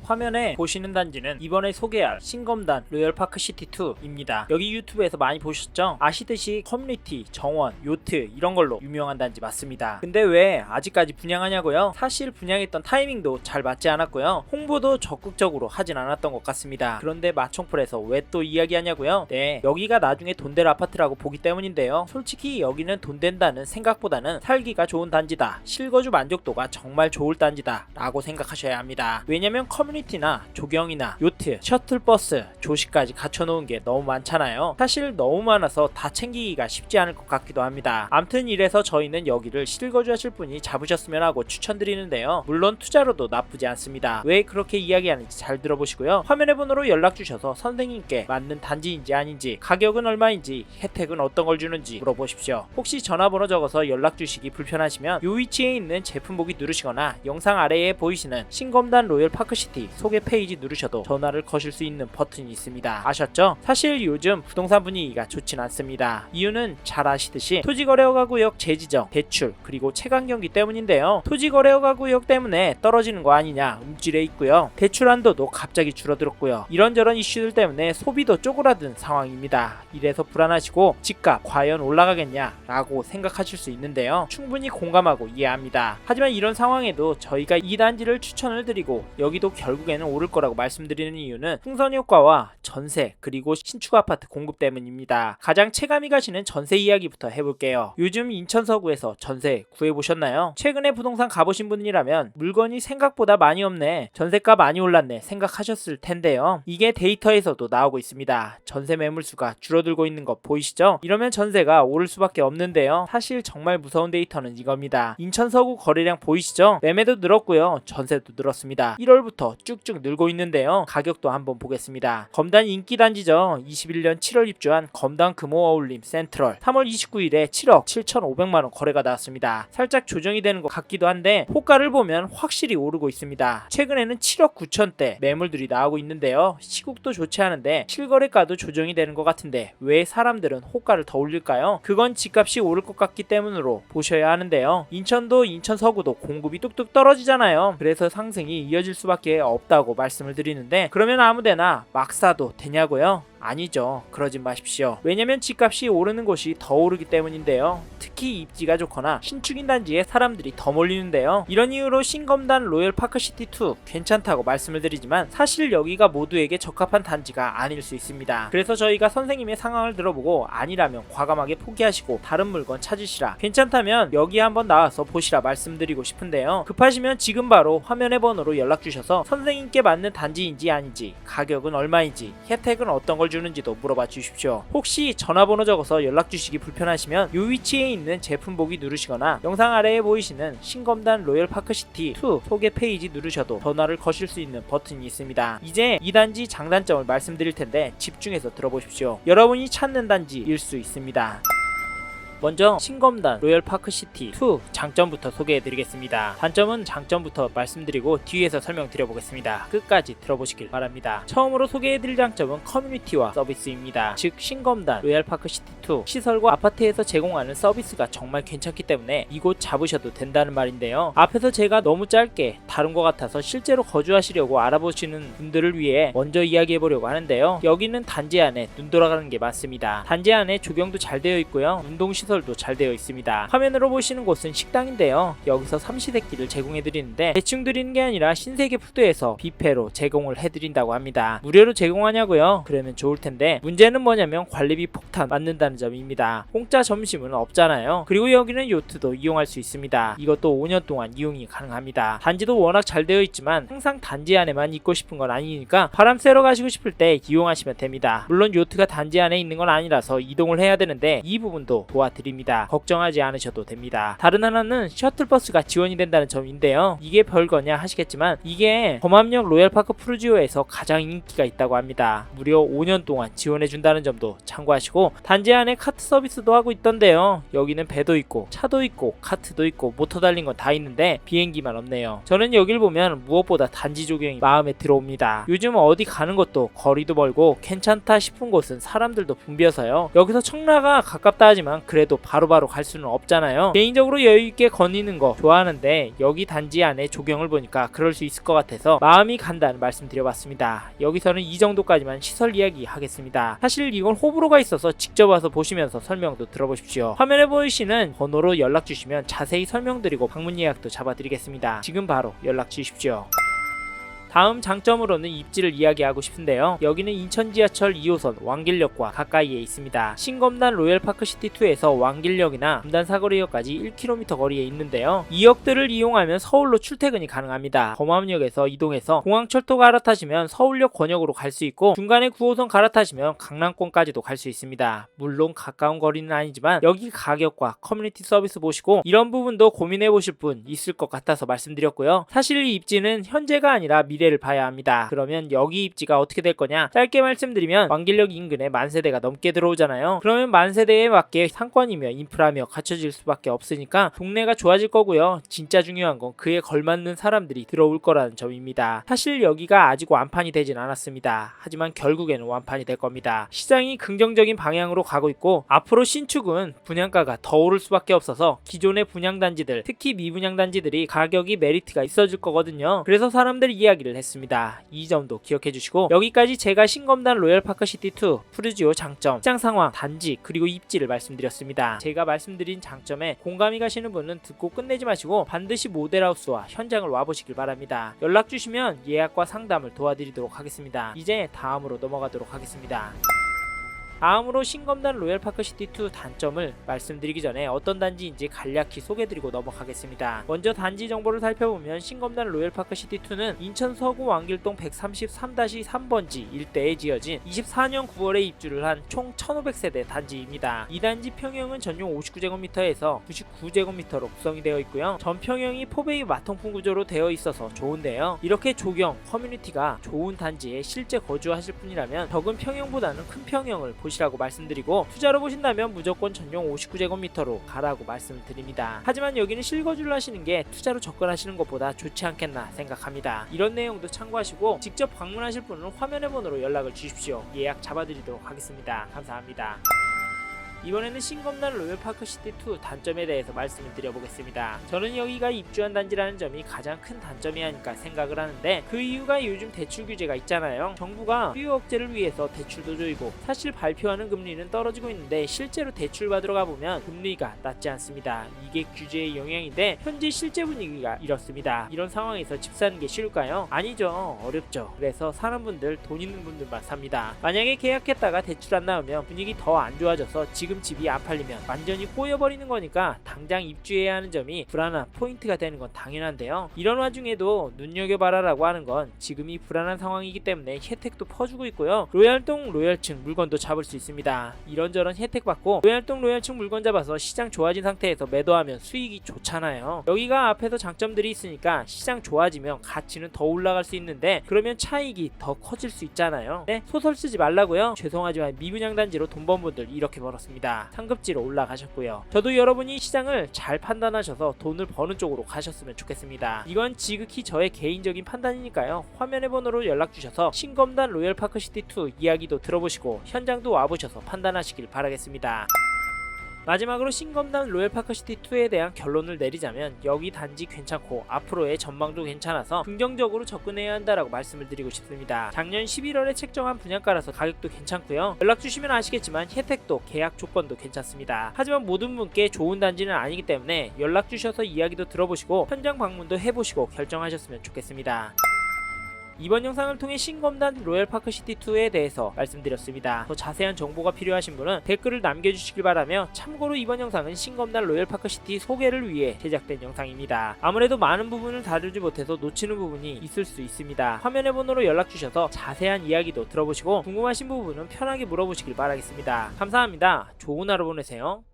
화면에 보시는 단지는 이번에 소개할 신검단 로열파크시티2입니다. 여기 유튜브에서 많이 보셨죠? 아시듯이 커뮤니티, 정원, 요트 이런 걸로 유명한 단지 맞습니다. 근데 왜 아직까지 분양하냐고요? 사실 분양했던 타이밍도 잘 맞지 않았고요. 홍보도 적극적으로 하진 않았던 것 같습니다. 그런데 마총풀에서 왜 또 이야기하냐고요? 네, 여기가 나중에 돈 될 아파트라고 보기 때문인데요. 솔직히 여기는 돈 된다는 생각보다는 살기가 좋은 단지다, 실거주 만족도가 정말 좋을 단지다 라고 생각하셔야 합니다. 왜냐면 커뮤니티나 조경이나 요트, 셔틀버스, 조식까지 갖춰놓은 게 너무 많잖아요. 사실 너무 많아서 다 챙기기가 쉽지 않을 것 같기도 합니다. 암튼 이래서 저희는 여기를 실거주하실 분이 잡으셨으면 하고 추천드리는데요. 물론 투자로도 나쁘지 않습니다. 왜 그렇게 이야기하는지 잘 들어보시고요. 화면의 번호로 연락주셔서 선생님께 맞는 단지인지 아닌지, 가격은 얼마인지, 혜택은 어떤 걸 주는지 물어보십시오. 혹시 전화번호 적어서 연락주시기 불편하시면 요 위치에 있는 제품 보기 누르시거나 영상 아래에 보이시는 신검단 로열파크시티 소개 페이지 누르셔도 전화를 거실 수 있는 버튼이 있습니다. 아셨죠? 사실 요즘 부동산 분위기가 좋진 않습니다. 이유는 잘 아시듯이 토지거래허가구역 재지정, 대출, 그리고 채광경기 때문인데요. 토지거래허가구역 때문에 떨어지는 거 아니냐 움찔해 있고요. 대출 한도도 갑자기 줄어들었고요. 이런저런 이슈들 때문에 소비도 쪼그라든 상황입니다. 이래서 불안하시고 집값 과연 올라가겠냐 라고 생각하실 수 있는데요. 충분히 공감하고 이해합니다. 하지만 이런 상황에도 저희가 이 단지를 추천을 드리고 여기도 결국에는 오를 거라고 말씀드리는 이유는 풍선 효과와 전세, 그리고 신축 아파트 공급 때문입니다. 가장 체감이 가시는 전세 이야기부터 해볼게요. 요즘 인천 서구에서 전세 구해보셨나요? 최근에 부동산 가보신 분이라면 물건이 생각보다 많이 없네, 전세가 많이 올랐네 생각하셨을 텐데요. 이게 데이터에서도 나오고 있습니다. 전세 매물수가 줄어들고 있는 거 보이시죠? 이러면 전세가 오를 수밖에 없는데요. 사실 정말 무서운 데이터는 이겁니다. 인천 서구 거래량 보이시죠? 매매도 늘었고요, 전세도 늘었습니다. 1월부터 쭉쭉 늘고 있는데요. 가격도 한번 보겠습니다. 검단 인기 단지죠. 21년 7월 입주한 검단 금호 어울림 센트럴 3월 29일에 7억 7,500만원 거래가 나왔습니다. 살짝 조정이 되는 것 같기도 한데 호가를 보면 확실히 오르고 있습니다. 최근에는 7억 9천대 매물들이 나오고 있는데요. 시국도 좋지 않은데 실거래가도 조정이 되는 것 같은데 왜 사람들은 호가를 더 올릴까요? 그건 집값이 오를 것 같기 때문으로 보셔야 하는데요. 인천도 인천 서구도 공급이 뚝뚝 떨어지잖아요. 그래서 상승이 이어질 수밖에 없다고 말씀을 드리는데, 그러면 아무데나 막 사도 되냐고요? 아니죠. 그러지 마십시오. 왜냐면 집값이 오르는 곳이 더 오르기 때문인데요. 특히 입지가 좋거나 신축인 단지에 사람들이 더 몰리는데요. 이런 이유로 신검단 로열파크시티2 괜찮다고 말씀을 드리지만 사실 여기가 모두에게 적합한 단지가 아닐 수 있습니다. 그래서 저희가 선생님의 상황을 들어보고 아니라면 과감하게 포기하시고 다른 물건 찾으시라, 괜찮다면 여기 한번 나와서 보시라 말씀드리고 싶은데요. 급하시면 지금 바로 화면의 번호로 연락주셔서 선생님께 맞는 단지인지 아닌지, 가격은 얼마인지, 혜택은 어떤 걸 주는지도 물어봐 주십시오. 혹시 전화번호 적어서 연락 주시기 불편하시면 이 위치에 있는 제품 보기 누르시거나 영상 아래에 보이시는 신검단 로열파크시티2 소개 페이지 누르셔도 전화를 거실 수 있는 버튼이 있습니다. 이제 이 단지 장단점을 말씀드릴 텐데 집중해서 들어보십시오. 여러분이 찾는 단지일 수 있습니다. 먼저 신검단 로열파크시티2 장점부터 소개해드리겠습니다. 단점은 장점부터 말씀드리고 뒤에서 설명드려보겠습니다. 끝까지 들어보시길 바랍니다. 처음으로 소개해드릴 장점은 커뮤니티와 서비스입니다. 즉 신검단 로열파크시티2 시설과 아파트에서 제공하는 서비스가 정말 괜찮기 때문에 이곳 잡으셔도 된다는 말인데요. 앞에서 제가 너무 짧게 다룬 것 같아서 실제로 거주하시려고 알아보시는 분들을 위해 먼저 이야기해보려고 하는데요. 여기는 단지 안에 눈 돌아가는 게 많습니다. 단지 안에 조경도 잘 되어 있고요, 운동시설도 잘 되어 있습니다. 화면으로 보시는 곳은 식당인데요. 여기서 삼시세끼를 제공해드리는데 대충 드리는 게 아니라 신세계 푸드에서 뷔페로 제공을 해드린다고 합니다. 무료로 제공하냐고요? 그러면 좋을텐데 문제는 뭐냐면 관리비 폭탄 맞는다는 점입니다. 공짜 점심은 없잖아요. 그리고 여기는 요트도 이용할 수 있습니다. 이것도 5년 동안 이용이 가능합니다. 단지도 워낙 잘 되어 있지만 항상 단지 안에만 있고 싶은 건 아니니까 바람 쐬러 가시고 싶을 때 이용하시면 됩니다. 물론 요트가 단지 안에 있는 건 아니라서 이동을 해야 되는데 이 부분도 도와드립니다. 걱정하지 않으셔도 됩니다. 다른 하나는 셔틀버스가 지원이 된다는 점인데요. 이게 별거냐 하시겠지만 이게 범합역 로얄파크 푸르지오에서 가장 인기가 있다고 합니다. 무려 5년 동안 지원해준다는 점도 참고하시고 단지 안에 카트 서비스도 하고 있던데요. 여기는 배도 있고 차도 있고 카트도 있고 모터 달린 건 다 있는데 비행기만 없네요. 저는 여길 보면 무엇보다 단지 조경이 마음에 들어옵니다. 요즘 어디 가는 것도 거리도 멀고 괜찮다 싶은 곳은 사람들도 붐벼서요. 여기서 청라가 가깝다 하지만 그래도 해도 바로바로 갈 수는 없잖아요. 개인적으로 여유있게 거니는 거 좋아하는데 여기 단지 안에 조경을 보니까 그럴 수 있을 것 같아서 마음이 간다는 말씀 드려봤습니다. 여기서는 이 정도까지만 시설 이야기 하겠습니다. 사실 이건 호불호가 있어서 직접 와서 보시면서 설명도 들어보십시오. 화면에 보이시는 번호로 연락 주시면 자세히 설명드리고 방문 예약도 잡아드리겠습니다. 지금 바로 연락 주십시오. 다음 장점으로는 입지를 이야기하고 싶은데요. 여기는 인천 지하철 2호선 왕길역과 가까이에 있습니다. 신검단 로열파크시티2에서 왕길역이나 금단 사거리역까지 1km 거리에 있는데요. 이 역들을 이용하면 서울로 출퇴근이 가능합니다. 범암역에서 이동해서 공항철도 갈아타시면 서울역 권역으로 갈 수 있고 중간에 9호선 갈아타시면 강남권까지도 갈 수 있습니다. 물론 가까운 거리는 아니지만 여기 가격과 커뮤니티 서비스 보시고 이런 부분도 고민해 보실 분 있을 것 같아서 말씀드렸고요. 사실 이 입지는 현재가 아니라 미래를 봐야 합니다. 그러면 여기 입지가 어떻게 될 거냐? 짧게 말씀드리면 왕길역 인근에 만세대가 넘게 들어오잖아요. 그러면 만세대에 맞게 상권이며 인프라며 갖춰질 수밖에 없으니까 동네가 좋아질 거고요. 진짜 중요한 건 그에 걸맞는 사람들이 들어올 거라는 점입니다. 사실 여기가 아직 완판이 되진 않았습니다. 하지만 결국에는 완판이 될 겁니다. 시장이 긍정적인 방향으로 가고 있고 앞으로 신축은 분양가가 더 오를 수밖에 없어서 기존의 분양단지들, 특히 미분양단지들이 가격이 메리트가 있어질 거거든요. 그래서 사람들 이야기를 했습니다. 이 점도 기억해 주시고 여기까지 제가 신검단 로열파크시티2 푸르지오 장점, 시장 상황, 단지 그리고 입지를 말씀드렸습니다. 제가 말씀드린 장점에 공감이 가시는 분은 듣고 끝내지 마시고 반드시 모델하우스와 현장을 와보시길 바랍니다. 연락 주시면 예약과 상담을 도와드리도록 하겠습니다. 이제 다음으로 넘어가도록 하겠습니다. 다음으로 신검단 로열파크시티2 단점을 말씀드리기 전에 어떤 단지인지 간략히 소개드리고 넘어가겠습니다. 먼저 단지 정보를 살펴보면 신검단 로열파크시티2는 인천 서구 왕길동 133-3번지 일대에 지어진 24년 9월에 입주를 한 총 1500세대 단지입니다. 이 단지 평형은 전용 59제곱미터에서 99제곱미터로 구성이 되어 있고요. 전 평형이 포베이 마통풍 구조로 되어 있어서 좋은데요. 이렇게 조경, 커뮤니티가 좋은 단지에 실제 거주하실 분이라면 적은 평형보다는 큰 평형을 보시라고 말씀드리고 투자로 보신다면 무조건 전용 59제곱미터로 가라고 말씀을 드립니다. 하지만 여기는 실거주를 하시는 게 투자로 접근하시는 것보다 좋지 않겠나 생각합니다. 이런 내용도 참고하시고 직접 방문하실 분은 화면의 번호로 연락을 주십시오. 예약 잡아드리도록 하겠습니다. 감사합니다. 이번에는 신검단 로열파크시티2 단점에 대해서 말씀을 드려보겠습니다. 저는 여기가 입주한 단지라는 점이 가장 큰 단점이 아닐까 생각을 하는데 그 이유가 요즘 대출 규제가 있잖아요. 정부가 수요 억제를 위해서 대출도 조이고 사실 발표하는 금리는 떨어지고 있는데 실제로 대출 받으러 가보면 금리가 낮지 않습니다. 이게 규제의 영향인데 현재 실제 분위기가 이렇습니다. 이런 상황에서 집 사는 게 쉬울까요? 아니죠. 어렵죠. 그래서 사는 분들, 돈 있는 분들만 삽니다. 만약에 계약했다가 대출 안 나오면 분위기 더 안 좋아져서 지금 집이 안 팔리면 완전히 꼬여버리는 거니까 당장 입주해야 하는 점이 불안한 포인트가 되는 건 당연한데요. 이런 와중에도 눈여겨봐라라고 하는 건 지금이 불안한 상황이기 때문에 혜택도 퍼주고 있고요. 로얄동 로얄층 물건도 잡을 수 있습니다. 이런저런 혜택 받고 로얄동 로얄층 물건 잡아서 시장 좋아진 상태에서 매도하면 수익이 좋잖아요. 여기가 앞에서 장점들이 있으니까 시장 좋아지면 가치는 더 올라갈 수 있는데 그러면 차익이 더 커질 수 있잖아요. 네, 소설 쓰지 말라고요. 죄송하지만 미분양단지로 돈 번 분들 이렇게 벌었습니다. 상급지로 올라가셨고요. 저도 여러분이 시장을 잘 판단하셔서 돈을 버는 쪽으로 가셨으면 좋겠습니다. 이건 지극히 저의 개인적인 판단이니까요. 화면의 번호로 연락 주셔서 신검단 로열파크시티2 이야기도 들어보시고 현장도 와보셔서 판단하시길 바라겠습니다. 마지막으로 신검단 로열파크시티2에 대한 결론을 내리자면 여기 단지 괜찮고 앞으로의 전망도 괜찮아서 긍정적으로 접근해야 한다라고 말씀을 드리고 싶습니다. 작년 11월에 책정한 분양가라서 가격도 괜찮고요. 연락 주시면 아시겠지만 혜택도 계약 조건도 괜찮습니다. 하지만 모든 분께 좋은 단지는 아니기 때문에 연락 주셔서 이야기도 들어보시고 현장 방문도 해보시고 결정하셨으면 좋겠습니다. 이번 영상을 통해 신검단 로열파크시티2에 대해서 말씀드렸습니다. 더 자세한 정보가 필요하신 분은 댓글을 남겨주시길 바라며 참고로 이번 영상은 신검단 로열파크시티 소개를 위해 제작된 영상입니다. 아무래도 많은 부분을 다루지 못해서 놓치는 부분이 있을 수 있습니다. 화면의 번호로 연락주셔서 자세한 이야기도 들어보시고 궁금하신 부분은 편하게 물어보시길 바라겠습니다. 감사합니다. 좋은 하루 보내세요.